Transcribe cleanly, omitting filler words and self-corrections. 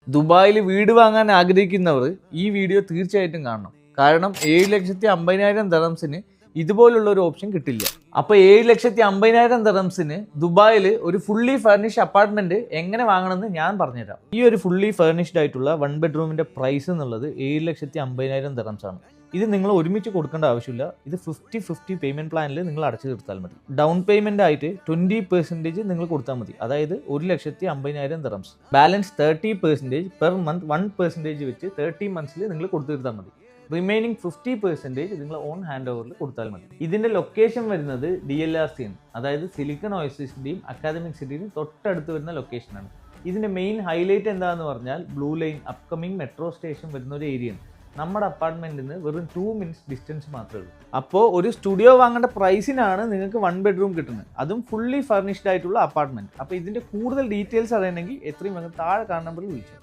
ദുബായിൽ വീട് വാങ്ങാൻ ആഗ്രഹിക്കുന്നവർ ഈ വീഡിയോ തീർച്ചയായിട്ടും കാണണം. കാരണം 7,50,000 ദറംസിന് ഇതുപോലുള്ള ഒരു ഓപ്ഷൻ കിട്ടില്ല. അപ്പോൾ 7,50,000 ദറംസിന് ദുബായിൽ ഒരു ഫുള്ളി ഫർണിഷ്ഡ് അപ്പാർട്ട്മെന്റ് എങ്ങനെ വാങ്ങണമെന്ന് ഞാൻ പറഞ്ഞുതരാം. ഈ ഒരു ഫുള്ളി ഫർണിഷ്ഡ് ആയിട്ടുള്ള 1 ബെഡ്റൂമിന്റെ പ്രൈസ് എന്നുള്ളത് 7,50,000 ദറംസ് ആണ്. ഇത് നിങ്ങൾ ഒരുമിച്ച് കൊടുക്കേണ്ട ആവശ്യമില്ല. ഇത് 50-50 പേയ്മെന്റ് പ്ലാനിൽ നിങ്ങൾ അടച്ചു തീർത്താൽ മതി. ഡൗൺ പേയ്മെന്റ് ആയിട്ട് 20% നിങ്ങൾ കൊടുത്താൽ മതി. അതായത് 1,50,000 ദറംസ്. ബാലൻസ് 30% പെർ മന്ത് 1% വെച്ച് 30 മന്ത്സിൽ നിങ്ങൾ കൊടുത്തു തീർത്താൽ മതി. റിമൈനിങ് 50% നിങ്ങൾ ഓൺ ഹാൻഡ് ഓവറിൽ കൊടുത്താൽ മതി. ഇതിന്റെ ലൊക്കേഷൻ വരുന്നത് DLRC ആണ്. അതായത് സിലിക്കൺ ഓയസിന്റെയും അക്കാദമിക് സിറ്റിയുടെയും തൊട്ടടുത്ത് വരുന്ന ലൊക്കേഷനാണ്. ഇതിന്റെ മെയിൻ ഹൈലൈറ്റ് എന്താണെന്ന് പറഞ്ഞാൽ blue line upcoming metro station വരുന്ന ഒരു ഏരിയയാണ്. നമ്മുടെ അപ്പാർട്ട്മെന്റിൽ നിന്ന് വെറും 2 മിനിറ്റ്സ് ഡിസ്റ്റൻസ് മാത്രമേ ഉള്ളൂ. അപ്പോൾ ഒരു സ്റ്റുഡിയോ വാങ്ങേണ്ട പ്രൈസിനാണ് നിങ്ങൾക്ക് 1 ബെഡ്റൂം കിട്ടുന്നത്, അതും ഫുള്ളി ഫർണിഷ്ഡ് ആയിട്ടുള്ള അപ്പാർട്ട്മെന്റ്. അപ്പോൾ ഇതിന്റെ കൂടുതൽ ഡീറ്റെയിൽസ് അറിയണമെങ്കിൽ എത്രയും വേഗം താഴെ കാണുന്ന നമ്പറിൽ വിളിച്ചു.